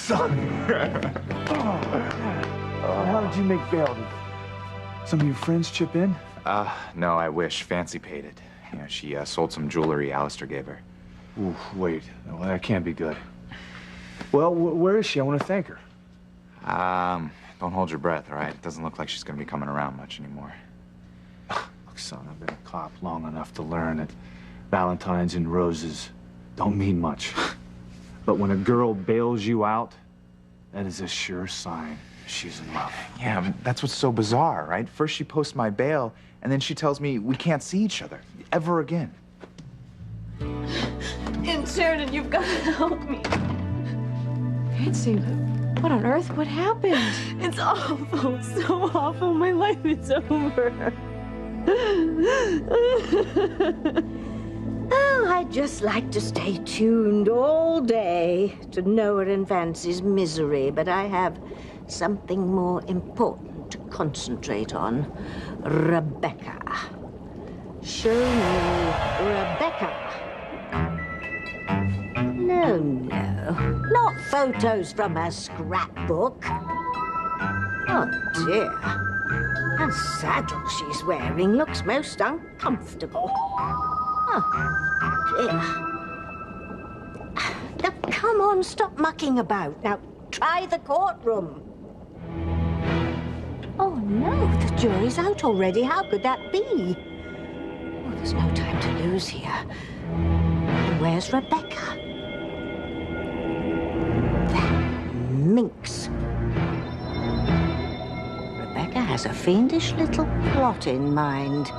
son. How did you make bail? Did some of your friends chip in? No, I wish. Fancy paid it. You know, she sold some jewelry Alistair gave her. Ooh, wait. Well, that can't be good. Well, where is she? I want to thank her. Don't hold your breath, all right? It doesn't look like she's gonna be coming around much anymore. Look, son, I've been a cop long enough to learn that Valentines and roses don't mean much. But when a girl bails you out, that is a sure sign she's in love. Yeah, that's what's so bizarre, right? First she posts my bail, and then she tells me we can't see each other ever again. Aunt Sheridan, you've got to help me. Fancy, what on earth? What happened? It's awful, so awful. My life is over. Oh, I'd just like to stay tuned all day to Noah and Fancy's misery, but I have something more important to concentrate on. Rebecca. Show me Rebecca. No, not photos from her scrapbook. Oh, dear. That saddle she's wearing looks most uncomfortable. Oh, dear. Now, come on, stop mucking about. Now, try the courtroom. Oh, no, the jury's out already. How could that be? Oh, there's no time to lose here. And where's Rebecca? That minx. Rebecca has a fiendish little plot in mind.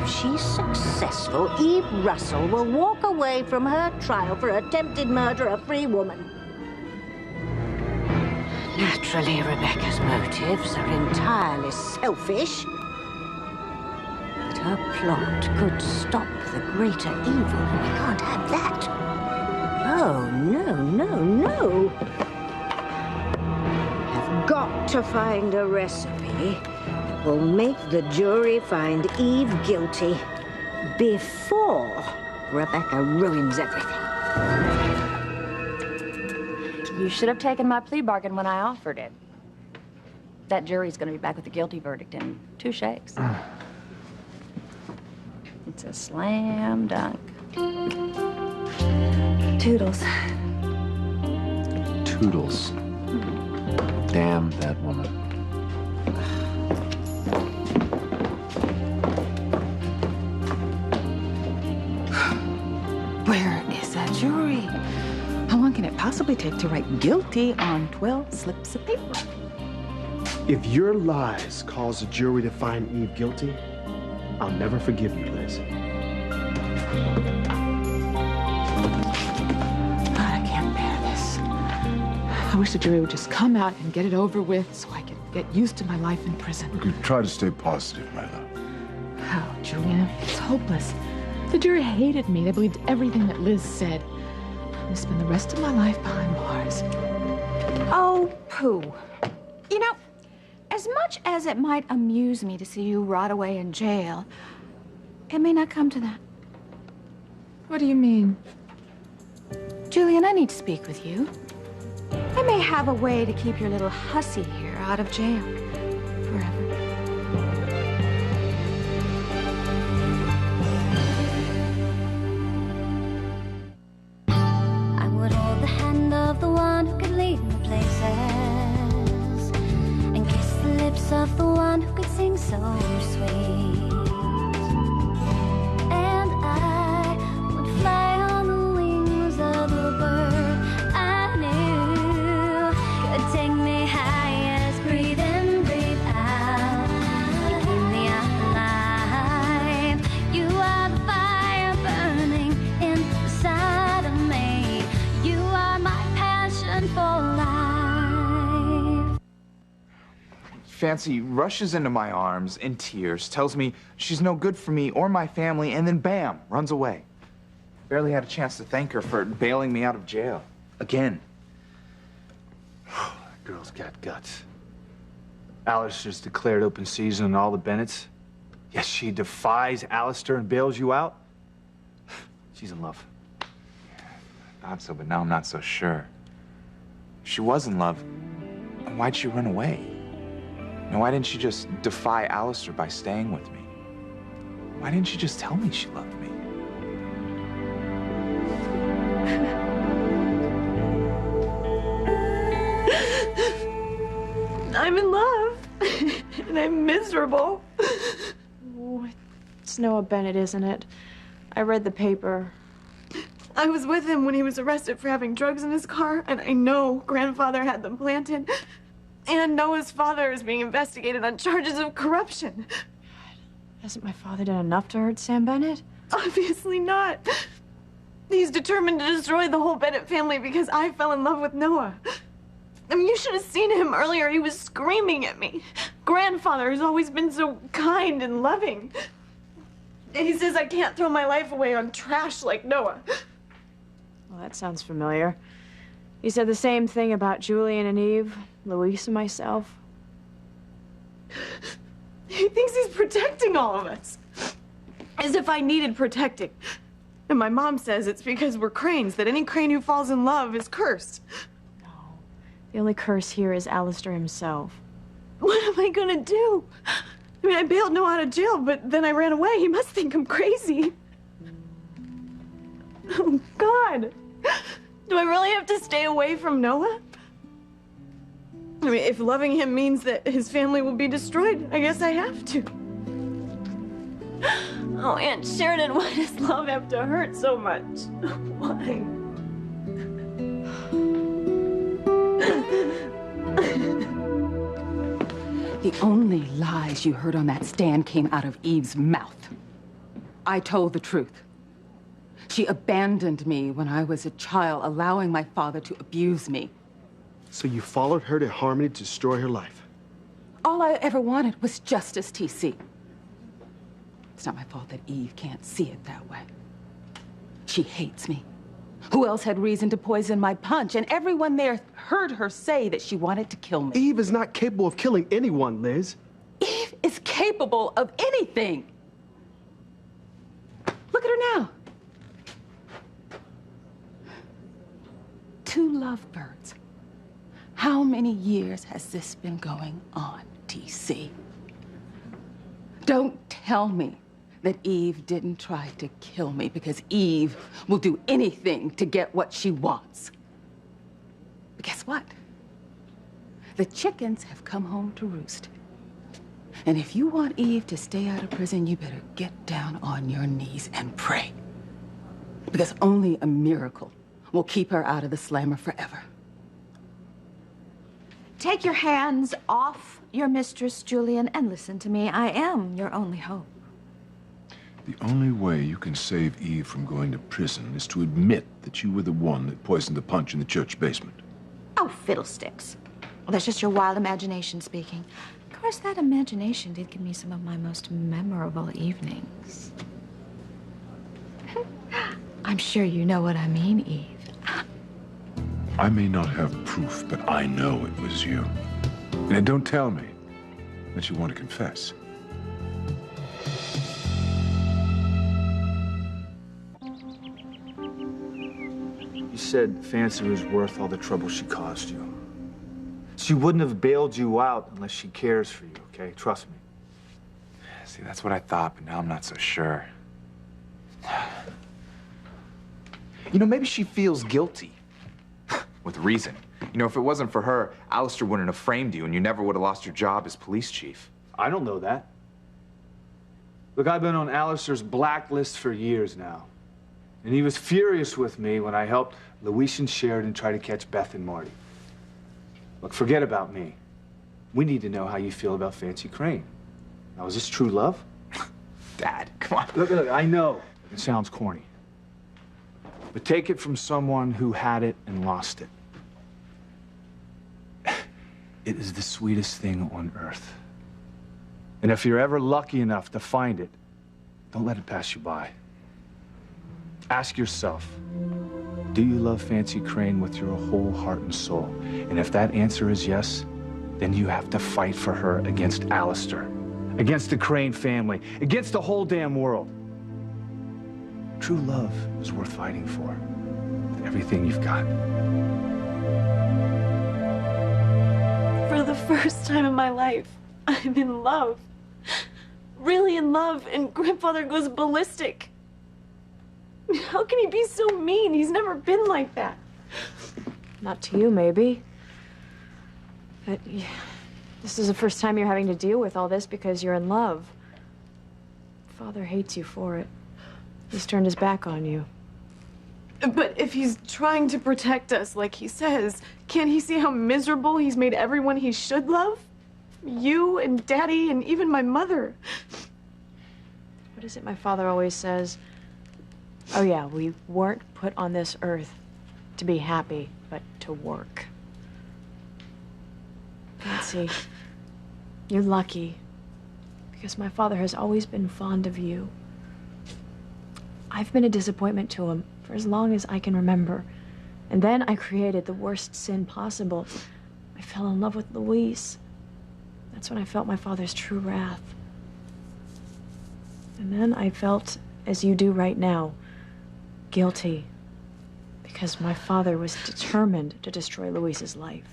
If she's successful, Eve Russell will walk away from her trial for attempted murder of a free woman. Naturally, Rebecca's motives are entirely selfish. But her plot could stop the greater evil, and we can't have that. Oh, no. I've got to find a recipe that will make the jury find Eve guilty before Rebecca ruins everything. You should have taken my plea bargain when I offered it. That jury's going to be back with a guilty verdict in 2 shakes. It's a slam dunk. Toodles. Toodles. Damn that woman. Where is that jury? How long can it possibly take to write guilty on 12 slips of paper? If your lies cause a jury to find Eve guilty, I'll never forgive you, Liz. God, I can't bear this. I wish the jury would just come out and get it over with so I could get used to my life in prison. Look, you try to stay positive, my love. How, Julian? It's hopeless. The jury hated me. They believed everything that Liz said. I'm going to spend the rest of my life behind bars. Oh, pooh. You know, as much as it might amuse me to see you rot away in jail, it may not come to that. What do you mean? Julian, I need to speak with you. I may have a way to keep your little hussy here out of jail forever. I would hold the hand of the one who could lead me places and kiss the lips of the one who could sing so sweet. And I would fly on the wings of a bird I knew could take me high as breathe in, breathe out. You keep me alive. You are the fire burning inside of me. You are my passion for life. Fancy rushes into my arms in tears, tells me she's no good for me or my family, and then bam, runs away. Barely had a chance to thank her for bailing me out of jail. Again. That girl's got guts. Alistair's declared open season on all the Bennetts. Yes, she defies Alistair and bails you out. She's in love. Thought so, but now I'm not so sure. If she was in love, then why'd she run away? And why didn't she just defy Alistair by staying with me? Why didn't she just tell me she loved me? I'm in love. And I'm miserable. Oh, it's Noah Bennett, isn't it? I read the paper. I was with him when he was arrested for having drugs in his car, and I know grandfather had them planted. And Noah's father is being investigated on charges of corruption. Hasn't my father done enough to hurt Sam Bennett? Obviously not. He's determined to destroy the whole Bennett family because I fell in love with Noah. I mean, you should have seen him earlier. He was screaming at me. Grandfather has always been so kind and loving. And he says I can't throw my life away on trash like Noah. Well, that sounds familiar. He said the same thing about Julian and Eve, Louise and myself. He thinks he's protecting all of us. As if I needed protecting. And my mom says it's because we're cranes, that any crane who falls in love is cursed. No. The only curse here is Alistair himself. What am I gonna do? I mean, I bailed Noah out of jail, but then I ran away. He must think I'm crazy. Oh, God. Do I really have to stay away from Noah? I mean, if loving him means that his family will be destroyed, I guess I have to. Oh, Aunt Sheridan, why does love have to hurt so much? Why? The only lies you heard on that stand came out of Eve's mouth. I told the truth. She abandoned me when I was a child, allowing my father to abuse me. So you followed her to Harmony to destroy her life? All I ever wanted was justice, TC. It's not my fault that Eve can't see it that way. She hates me. Who else had reason to poison my punch? And everyone there heard her say that she wanted to kill me. Eve is not capable of killing anyone, Liz. Eve is capable of anything. Look at her now. 2 lovebirds. How many years has this been going on, TC? Don't tell me that Eve didn't try to kill me, because Eve will do anything to get what she wants. But guess what? The chickens have come home to roost. And if you want Eve to stay out of prison, you better get down on your knees and pray. Because only a miracle will keep her out of the slammer forever. Take your hands off your mistress, Julian, and listen to me. I am your only hope. The only way you can save Eve from going to prison is to admit that you were the one that poisoned the punch in the church basement. Oh, fiddlesticks. Well, that's just your wild imagination speaking. Of course, that imagination did give me some of my most memorable evenings. I'm sure you know what I mean, Eve. I may not have proof, but I know it was you. And don't tell me that you want to confess. You said Fancy was worth all the trouble she caused you. She wouldn't have bailed you out unless she cares for you, okay? Trust me. See, that's what I thought, but now I'm not so sure. You know, maybe she feels guilty. With reason. You know, if it wasn't for her, Alistair wouldn't have framed you and you never would have lost your job as police chief. I don't know that. Look, I've been on Alistair's blacklist for years now. And he was furious with me when I helped Louise and Sheridan try to catch Beth and Marty. Look, forget about me. We need to know how you feel about Fancy Crane. Now, is this true love? Dad, come on. Look, I know it sounds corny. But take it from someone who had it and lost it. It is the sweetest thing on earth. And if you're ever lucky enough to find it, don't let it pass you by. Ask yourself, do you love Fancy Crane with your whole heart and soul? And if that answer is yes, then you have to fight for her against Alistair, against the Crane family, against the whole damn world. True love is worth fighting for, with everything you've got. For the first time in my life, I'm in love. Really in love, and Grandfather goes ballistic. How can he be so mean? He's never been like that. Not to you, maybe. But this is the first time you're having to deal with all this because you're in love. Father hates you for it. He's turned his back on you. But if he's trying to protect us, like he says, can't he see how miserable he's made everyone he should love? You and Daddy and even my mother. What is it my father always says? Oh yeah, we weren't put on this earth to be happy, but to work. Fancy, you're lucky because my father has always been fond of you. I've been a disappointment to him for as long as I can remember. And then I created the worst sin possible. I fell in love with Luis. That's when I felt my father's true wrath. And then I felt, as you do right now, guilty. Because my father was determined to destroy Luis's life.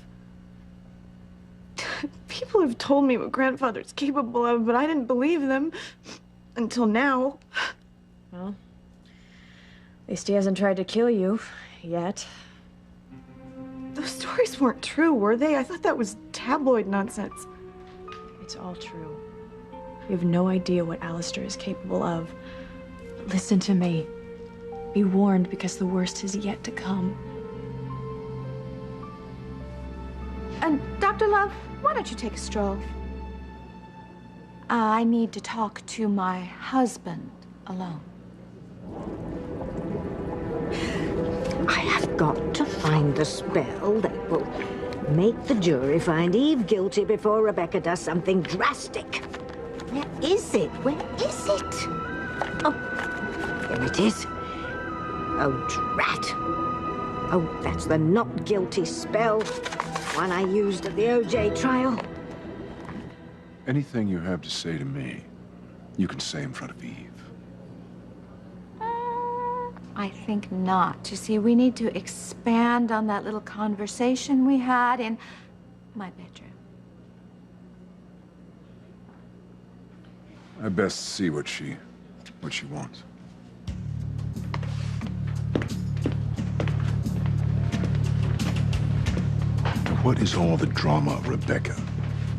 People have told me what Grandfather's capable of, but I didn't believe them. Until now. Well, at least he hasn't tried to kill you, yet. Those stories weren't true, were they? I thought that was tabloid nonsense. It's all true. You have no idea what Alistair is capable of. Listen to me. Be warned, because the worst is yet to come. And Dr. Love, why don't you take a stroll? I need to talk to my husband alone. I have got to find the spell that will make the jury find Eve guilty before Rebecca does something drastic. Where is it? Where is it? Oh, here it is. Oh, drat. Oh, that's the not guilty spell. One I used at the OJ trial. Anything you have to say to me, you can say in front of Eve. I think not. You see, we need to expand on that little conversation we had in my bedroom. I best see what she wants. What is all the drama, Rebecca?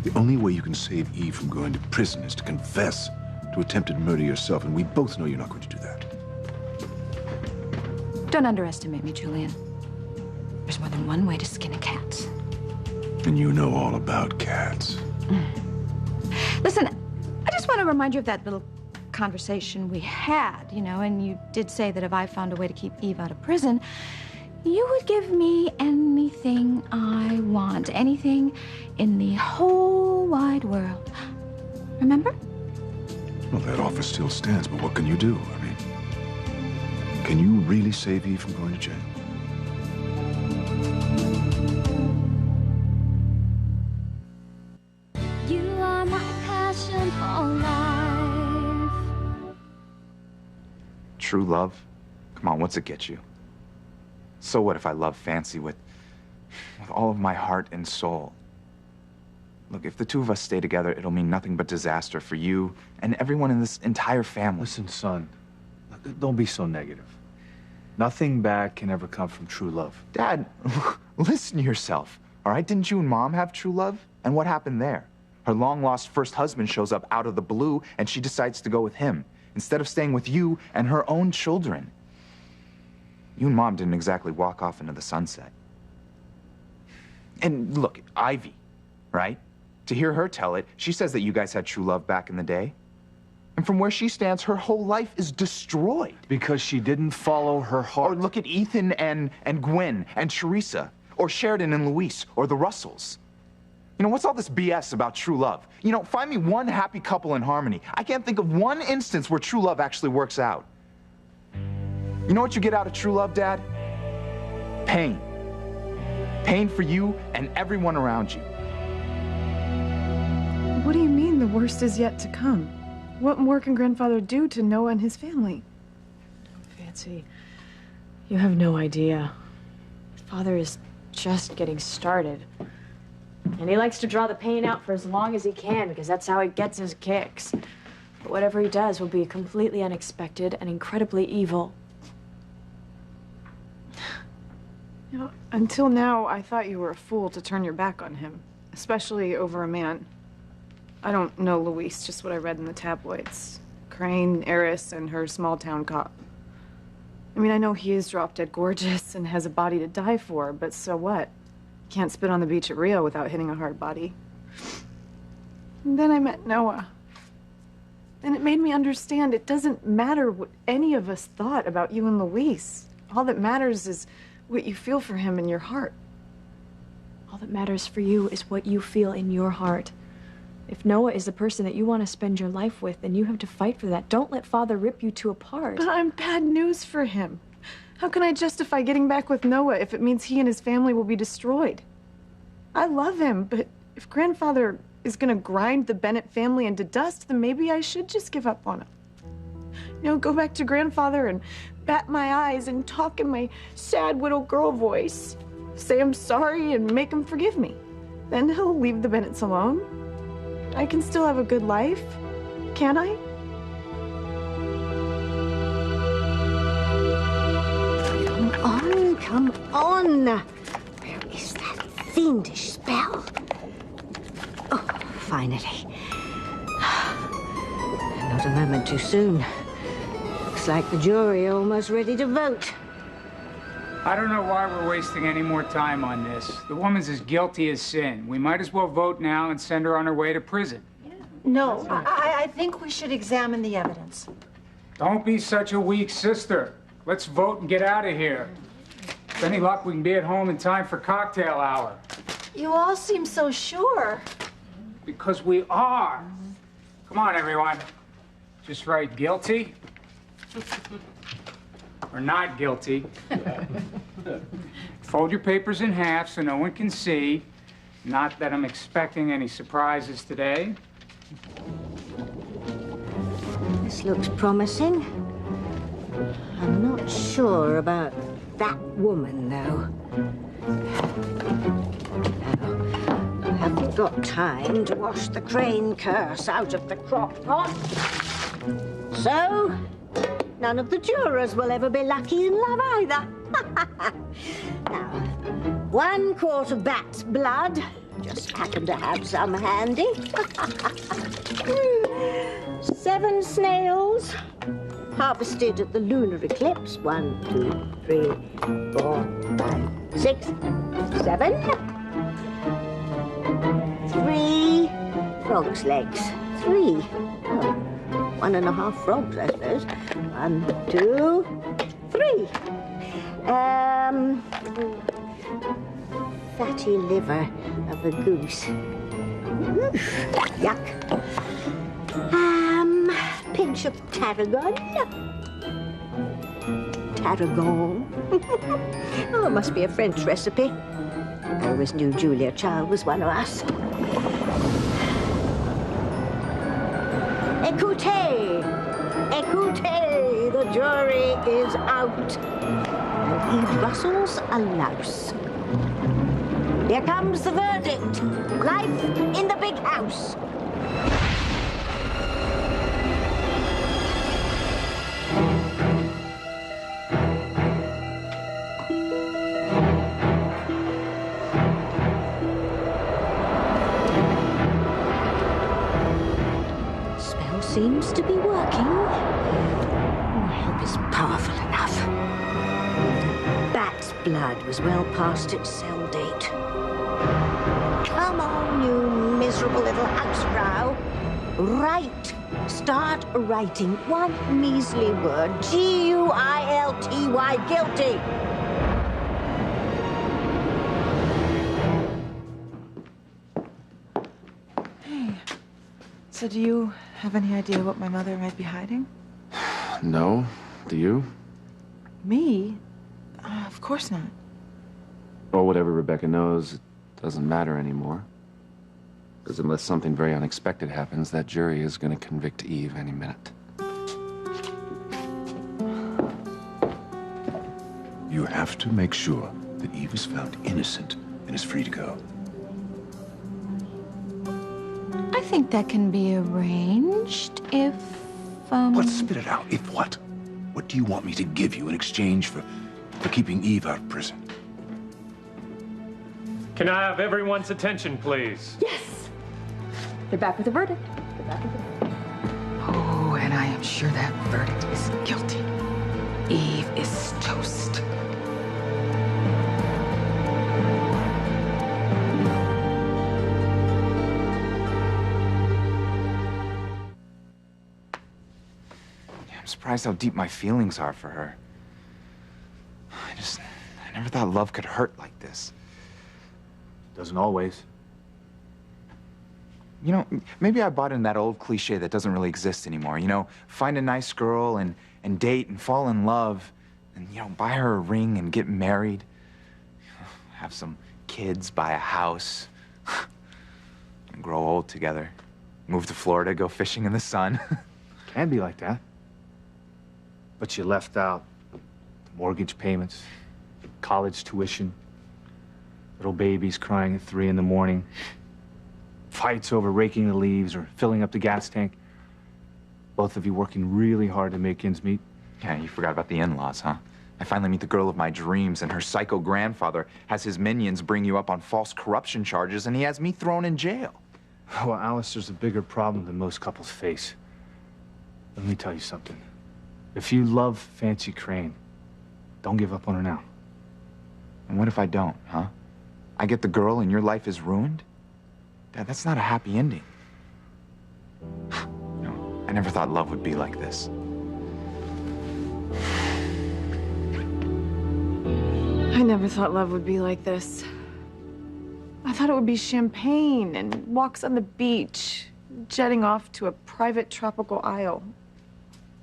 The only way you can save Eve from going to prison is to confess to attempted murder yourself, and we both know you're not going to do that. Don't underestimate me, Julian. There's more than one way to skin a cat. And you know all about cats. Listen, I just want to remind you of that little conversation we had, you know, and you did say that if I found a way to keep Eve out of prison, you would give me anything I want, anything in the whole wide world. Remember? Well, that offer still stands, but what can you do? I mean, can you really save Eve from going to jail? You are my passion for life. True love? Come on, what's it get you? So what if I love Fancy with all of my heart and soul? Look, if the two of us stay together, it'll mean nothing but disaster for you and everyone in this entire family. Listen, son, don't be so negative. Nothing bad can ever come from true love. Dad, listen to yourself, all right? Didn't you and Mom have true love? And what happened there? Her long-lost first husband shows up out of the blue, and she decides to go with him, instead of staying with you and her own children. You and Mom didn't exactly walk off into the sunset. And look, Ivy, right? To hear her tell it, she says that you guys had true love back in the day. And from where she stands, her whole life is destroyed. Because she didn't follow her heart. Or look at Ethan and Gwen and Teresa, or Sheridan and Luis, or the Russells. You know, what's all this BS about true love? You know, find me one happy couple in harmony. I can't think of one instance where true love actually works out. You know what you get out of true love, Dad? Pain. Pain for you and everyone around you. What do you mean the worst is yet to come? What more can Grandfather do to Noah and his family? Fancy, you have no idea. Father is just getting started. And he likes to draw the pain out for as long as he can because that's how he gets his kicks. But whatever he does will be completely unexpected and incredibly evil. You know, until now, I thought you were a fool to turn your back on him, especially over a man. I don't know Luis, just what I read in the tabloids. Crane, heiress, and her small-town cop. I mean, I know he is drop-dead gorgeous and has a body to die for, but so what? Can't spit on the beach at Rio without hitting a hard body. And then I met Noah. And it made me understand it doesn't matter what any of us thought about you and Luis. All that matters is what you feel for him in your heart. All that matters for you is what you feel in your heart. If Noah is the person that you want to spend your life with, then you have to fight for that. Don't let Father rip you two apart. But I'm bad news for him. How can I justify getting back with Noah if it means he and his family will be destroyed? I love him, but if Grandfather is gonna grind the Bennett family into dust, then maybe I should just give up on him. You know, go back to Grandfather and bat my eyes and talk in my sad widow girl voice. Say I'm sorry and make him forgive me. Then he'll leave the Bennetts alone. I can still have a good life, can't I? Come on. Where is that fiendish spell? Oh, finally. Not a moment too soon. Looks like the jury are almost ready to vote. I don't know why we're wasting any more time on this. The woman's as guilty as sin. We might as well vote now and send her on her way to prison. No, I think we should examine the evidence. Don't be such a weak sister. Let's vote and get out of here. With any luck, we can be at home in time for cocktail hour. You all seem so sure. Because we are. Come on, everyone. Just write guilty or not guilty. Fold your papers in half so no one can see. Not that I'm expecting any surprises today. This looks promising. I'm not sure about that woman, though. No, I haven't got time to wash the Crane curse out of the crock pot. So, none of the jurors will ever be lucky in love either. Now, 1 quart of bat's blood. Just happen to have some handy. 7 snails. Harvested at the lunar eclipse. 1, 2, 3, 4, 5, 6, 7. 3 frog's legs. 3. Oh, 1.5 frogs, I suppose. 1, 2, 3. Fatty liver of a goose. Oof, yuck. Pinch of tarragon. Tarragon. Oh, it must be a French recipe. I always knew Julia Child was one of us. Écoutez! Écoutez! The jury is out. And Eve Russell's a louse. Here comes the verdict. Life in the big house. Spell seems to be working. I hope it's powerful enough. Bat's blood was well past its sell date. Come on, you miserable little housebrow. Write. Start writing 1 measly word. G-U-I-L-T-Y, guilty. Hey, so do you have any idea what my mother might be hiding? No. Do you? Me? Of course not. Or whatever Rebecca knows, it doesn't matter anymore. Because unless something very unexpected happens, that jury is going to convict Eve any minute. You have to make sure that Eve is found innocent and is free to go. think that can be arranged if, Let's spit it out. If what? What do you want me to give you in exchange for keeping Eve out of prison? Can I have everyone's attention, please? Yes! They're back with a verdict. They're back with a verdict. Oh, and I am sure that verdict is guilty. Eve is toast. I'm surprised how deep my feelings are for her. I never thought love could hurt like this. Doesn't always. You know, maybe I bought into that old cliche that doesn't really exist anymore. You know, find a nice girl and date and fall in love and, you know, buy her a ring and get married. Have some kids, buy a house, and grow old together. Move to Florida, go fishing in the sun. Can be like that. But you left out the mortgage payments, college tuition, little babies crying at 3 in the morning, fights over raking the leaves or filling up the gas tank. Both of you working really hard to make ends meet. Yeah, you forgot about the in-laws, huh? I finally meet the girl of my dreams, and her psycho grandfather has his minions bring you up on false corruption charges, and he has me thrown in jail. Well, Alice, there's a bigger problem than most couples face. Let me tell you something. If you love Fancy Crane, don't give up on her now. And what if I don't, huh? I get the girl and your life is ruined? Dad, that's not a happy ending. No, I never thought love would be like this. I never thought love would be like this. I thought it would be champagne and walks on the beach, jetting off to a private tropical isle.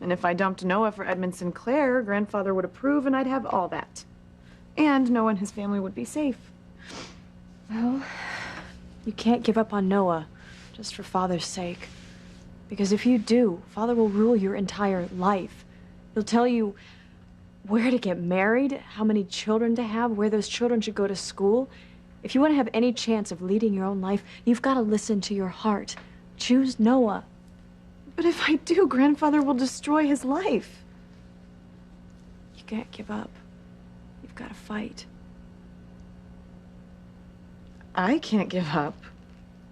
And if I dumped Noah for Edmund Sinclair, Grandfather would approve and I'd have all that. And Noah and his family would be safe. Well, you can't give up on Noah just for Father's sake. Because if you do, Father will rule your entire life. He'll tell you where to get married, how many children to have, where those children should go to school. If you want to have any chance of leading your own life, you've got to listen to your heart. Choose Noah. But if I do, Grandfather will destroy his life. You can't give up. You've got to fight. I can't give up.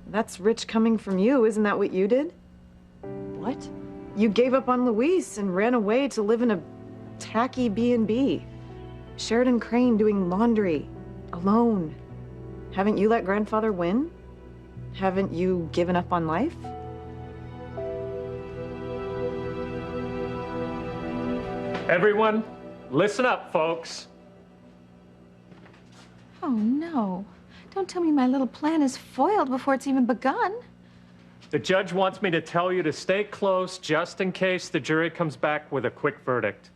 That's rich coming from you. Isn't that what you did? What? You gave up on Luis and ran away to live in a tacky B&B. Sheridan Crane doing laundry, alone. Haven't you let Grandfather win? Haven't you given up on life? Everyone, listen up, folks. Oh, no. Don't tell me my little plan is foiled before it's even begun. The judge wants me to tell you to stay close just in case the jury comes back with a quick verdict.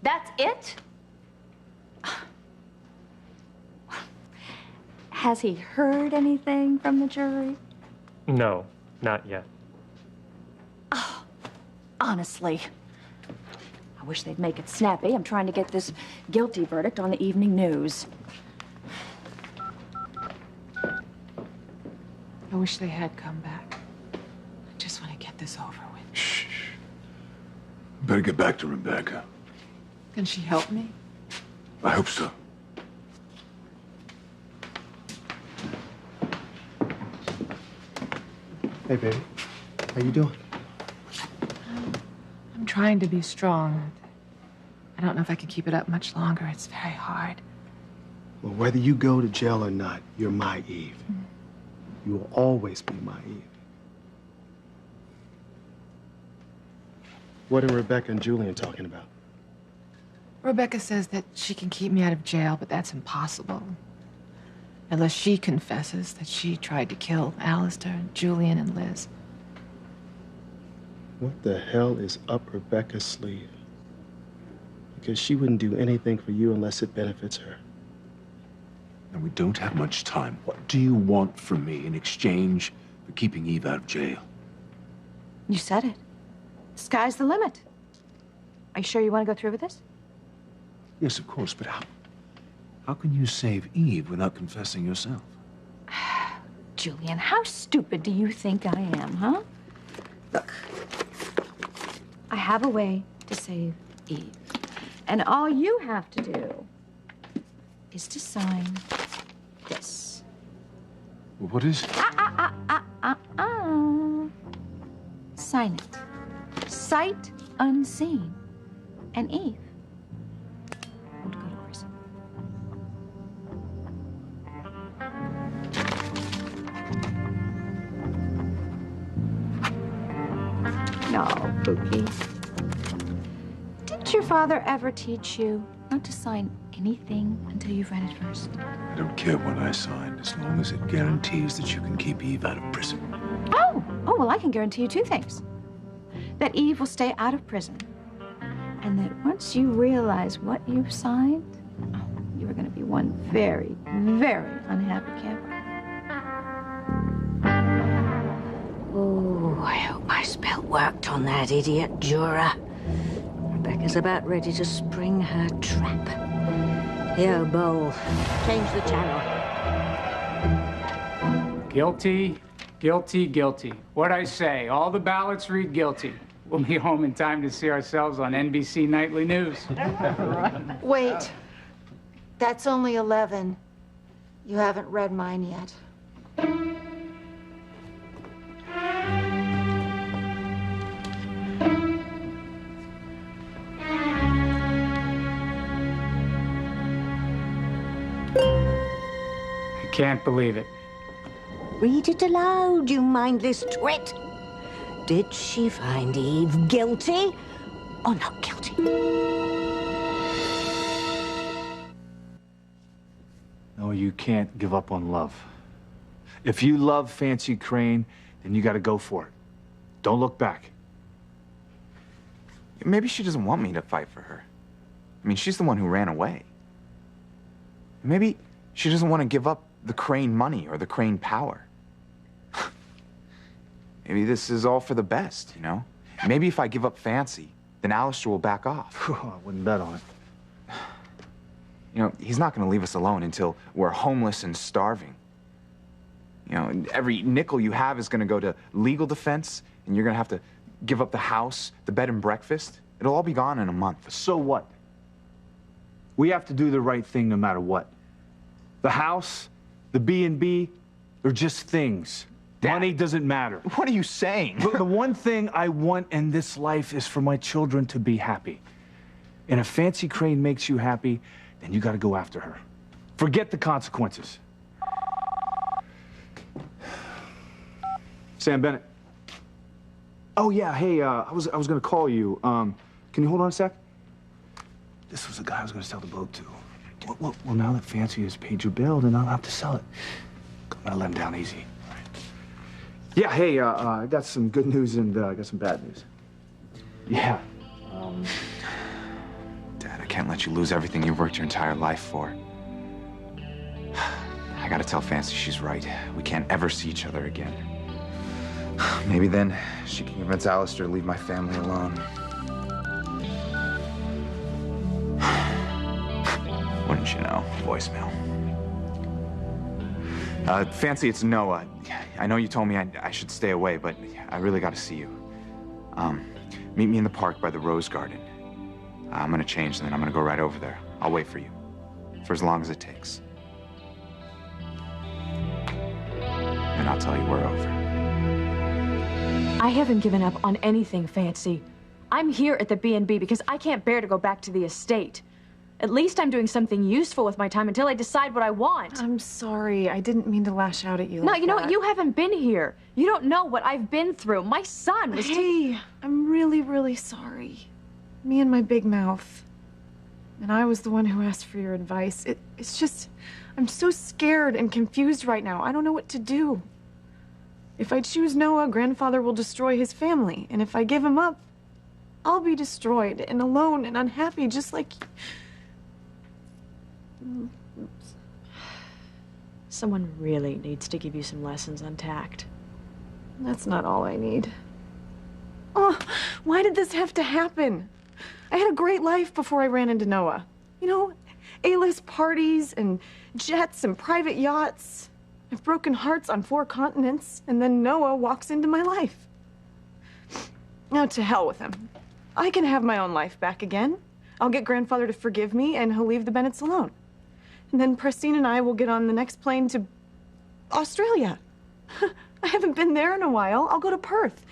That's it? Has he heard anything from the jury? No, not yet. Oh, honestly. I wish they'd make it snappy. I'm trying to get this guilty verdict on the evening news. I wish they had come back. I just want to get this over with. Shh. Better get back to Rebecca. Can she help me? I hope so. Hey, baby. How you doing? I'm trying to be strong. I don't know if I can keep it up much longer. It's very hard. Well, whether you go to jail or not, you're my Eve. You will always be my Eve. What are Rebecca and Julian talking about? Rebecca says that she can keep me out of jail, but that's impossible. Unless she confesses that she tried to kill Alistair, Julian, and Liz. What the hell is up Rebecca's sleeve? Because she wouldn't do anything for you unless it benefits her. And we don't have much time. What do you want from me in exchange for keeping Eve out of jail? You said it. Sky's the limit. Are you sure you want to go through with this? Yes, of course, but how can you save Eve without confessing yourself? Julian, how stupid do you think I am, huh? Look, I have a way to save Eve. And all you have to do is to sign this. What is it? Sign it. Sight unseen. And Eve would go to prison. No, Pookie. Didn't your father ever teach you not to sign anything until you've read it first? I don't care what I sign, as long as it guarantees that you can keep Eve out of prison. Oh, well, I can guarantee you two things. That Eve will stay out of prison. And that once you realize what you've signed, you are going to be one very, very unhappy camper. Oh, I hope my spell worked on that idiot juror. Rebecca's about ready to spring her trap. Here, Bowl, change the channel. Guilty, guilty, guilty. What'd I say? All the ballots read guilty. We'll be home in time to see ourselves on NBC Nightly News. Wait. That's only 11. You haven't read mine yet. I can't believe it. Read it aloud, you mindless twit. Did she find Eve guilty or not guilty? No, you can't give up on love. If you love Fancy Crane, then you gotta go for it. Don't look back. Maybe she doesn't want me to fight for her. I mean, she's the one who ran away. Maybe she doesn't want to give up the Crane money or the Crane power. Maybe this is all for the best, you know? Maybe if I give up Fancy, then Alistair will back off. I wouldn't bet on it. You know, he's not going to leave us alone until we're homeless and starving. You know, every nickel you have is going to go to legal defense, and you're going to have to give up the house, the bed and breakfast. It'll all be gone in a month. So what? We have to do the right thing no matter what. The house, the B&B, they're just things. Money doesn't matter. What are you saying? The one thing I want in this life is for my children to be happy. And if Fancy Crane makes you happy, then you gotta go after her. Forget the consequences. Sam Bennett. Oh yeah, hey, I was gonna call you. Can you hold on a sec? This was the guy I was gonna sell the boat to. Well, now that Fancy has paid your bill, then I'll have to sell it. I'm gonna let him down easy. Yeah, hey, I got some good news and I got some bad news. Yeah. Dad, I can't let you lose everything you've worked your entire life for. I gotta tell Fancy she's right. We can't ever see each other again. Maybe then she can convince Alistair to leave my family alone. Wouldn't you know? Voicemail. Fancy, it's Noah. I know you told me I should stay away, but I really got to see you. Meet me in the park by the Rose Garden. I'm gonna change, and then I'm gonna go right over there. I'll wait for you, for as long as it takes. And I'll tell you we're over. I haven't given up on anything, Fancy. I'm here at the B&B because I can't bear to go back to the estate. At least I'm doing something useful with my time until I decide what I want. I'm sorry. I didn't mean to lash out at you. No, like you know that. what? You haven't been here. You don't know what I've been through. My son was... Hey, I'm really, really sorry. Me and my big mouth. And I was the one who asked for your advice. It's just, I'm so scared and confused right now. I don't know what to do. If I choose Noah, Grandfather will destroy his family. And if I give him up, I'll be destroyed and alone and unhappy, just like... Someone really needs to give you some lessons on tact. That's not all I need. Oh, why did this have to happen? I had a great life before I ran into Noah. You know, A-list parties and jets and private yachts. I've broken hearts on 4 continents, and then Noah walks into my life. Now, to hell with him. I can have my own life back again. I'll get grandfather to forgive me, and he'll leave the Bennetts alone. And then Prestine and I will get on the next plane to Australia. I haven't been there in a while. I'll go to Perth.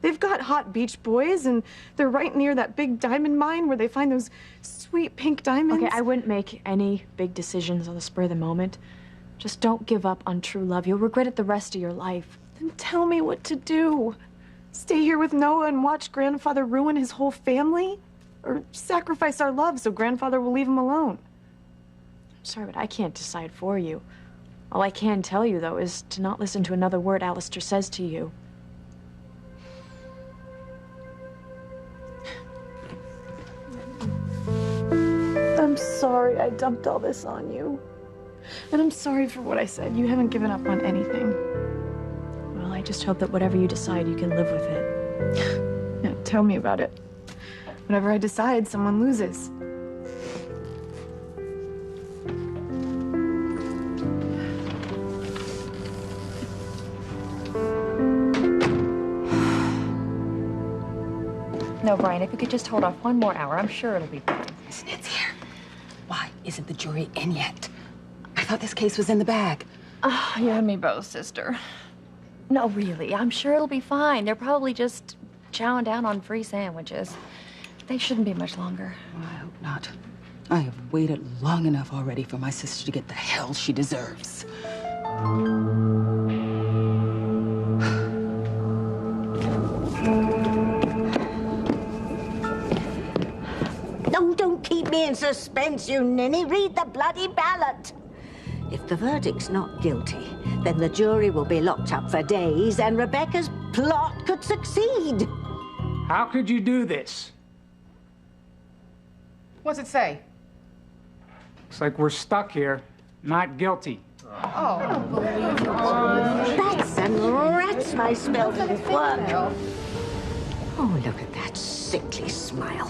They've got hot beach boys, and they're right near that big diamond mine where they find those sweet pink diamonds. Okay, I wouldn't make any big decisions on the spur of the moment. Just don't give up on true love. You'll regret it the rest of your life. Then tell me what to do. Stay here with Noah and watch grandfather ruin his whole family? Or sacrifice our love so grandfather will leave him alone? I'm sorry, but I can't decide for you. All I can tell you, though, is to not listen to another word Alistair says to you. I'm sorry I dumped all this on you. And I'm sorry for what I said. You haven't given up on anything. Well, I just hope that whatever you decide, you can live with it. Yeah, tell me about it. Whenever I decide, someone loses. No, Brian, if you could just hold off one more hour, I'm sure it'll be fine. It's here. Why isn't the jury in yet? I thought this case was in the bag. Oh, you and me both, sister. No, really, I'm sure it'll be fine. They're probably just chowing down on free sandwiches. They shouldn't be much longer. I hope not. I have waited long enough already for my sister to get the hell she deserves. No, don't keep me in suspense, you ninny. Read the bloody ballot. If the verdict's not guilty, then the jury will be locked up for days and Rebecca's plot could succeed. How could you do this? What's it say? Looks like we're stuck here. Not guilty. Rats and rats, my spell didn't work. Oh, look at that sickly smile.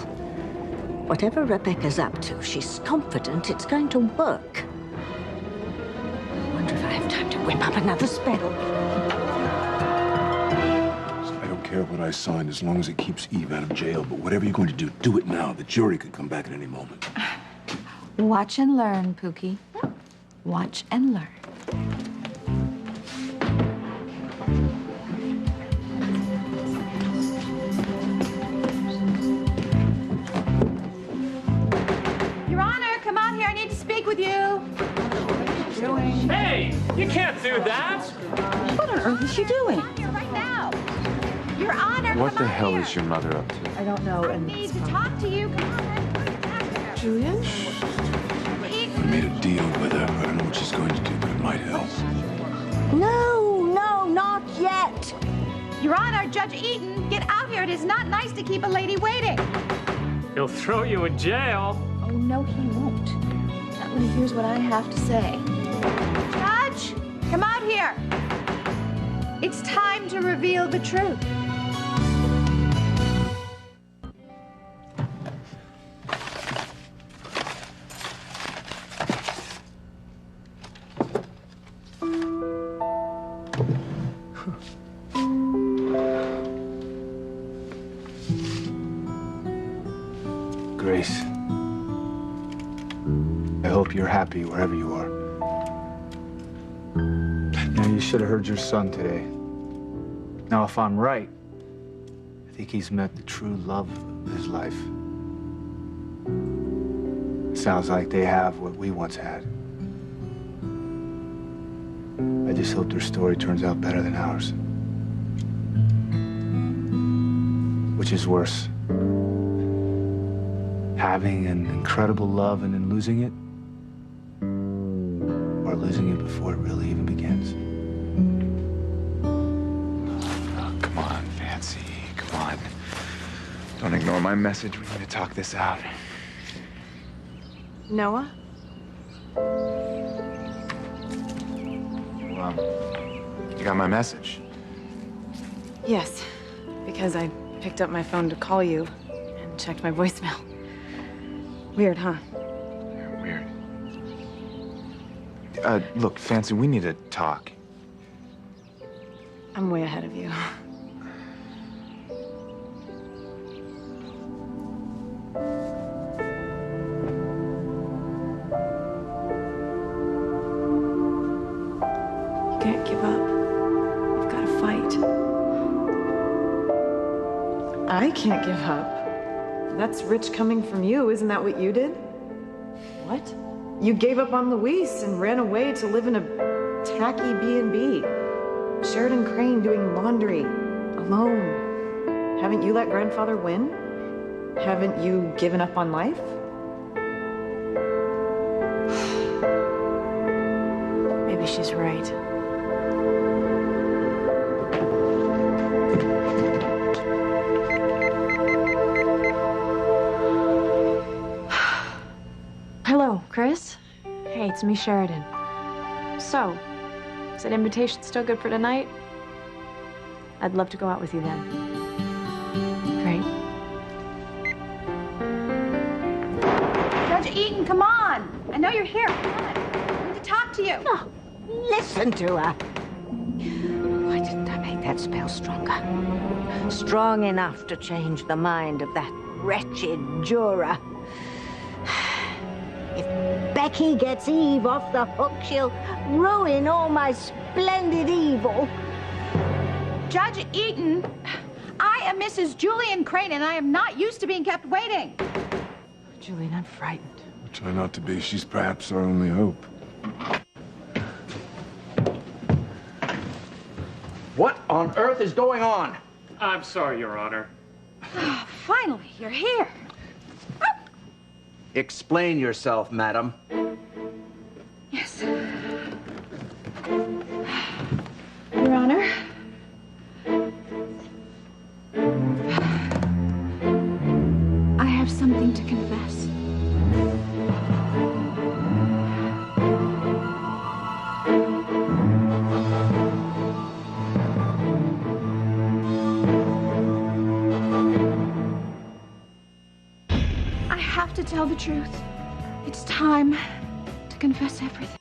Whatever Rebecca's up to, she's confident it's going to work. I wonder if I have time to whip up another spell. I don't care what I sign as long as it keeps Eve out of jail, but whatever you're going to do, do it now. The jury could come back at any moment. Watch and learn, Pookie. Watch and learn. Your Honor, come out here. I need to speak with you. Hey, you can't do that. What on earth is she doing? Here right now. Your Honor, What come the out hell here. is your mother up to? I don't know. I need to talk to you. Come on. Julian? I made a deal with her. I don't know what she's going to do, but it might help. No, not yet. Your Honor, Judge Eaton, get out here. It is not nice to keep a lady waiting. He'll throw you in jail. Oh, no, he won't. Not when he hears what I have to say. Judge, come out here. It's time to reveal the truth. Grace, I hope you're happy wherever you are. Now, you should have heard your son today. Now, if I'm right, I think he's met the true love of his life. Sounds like they have what we once had. I just hope their story turns out better than ours. Which is worse? Having an incredible love and then losing it? Or losing it before it really even begins? Oh, come on, Fancy. Come on. Don't ignore my message. We need to talk this out. Noah? You got my message. Yes, because I picked up my phone to call you and checked my voicemail. Weird, huh? Weird. Look, Fancy, we need to talk. I'm way ahead of you. You can't give up. You've got to fight. I can't give up. That's rich coming from you. Isn't that what you did? What? You gave up on Luis and ran away to live in a tacky B&B. Sheridan Crane doing laundry, alone. Haven't you let grandfather win? Haven't you given up on life? Maybe she's right. Hello, Chris. Hey, it's me, Sheridan. So, is that invitation still good for tonight? I'd love to go out with you then. Great. Judge Eaton, come on. I know you're here. Come on. I need to talk to you. Oh, listen to her. Why didn't I make that spell stronger? Strong enough to change the mind of that wretched juror. If Becky gets Eve off the hook, she'll ruin all my splendid evil. Judge Eaton, I am Mrs. Julian Crane, and I am not used to being kept waiting. Julian, I'm frightened. Try not to be. She's perhaps our only hope. What on earth is going on? I'm sorry, Your Honor. Oh, finally, you're here. Explain yourself, madam. Yes. Your Honor. I have something to confess. I have to tell the truth. It's time to confess everything.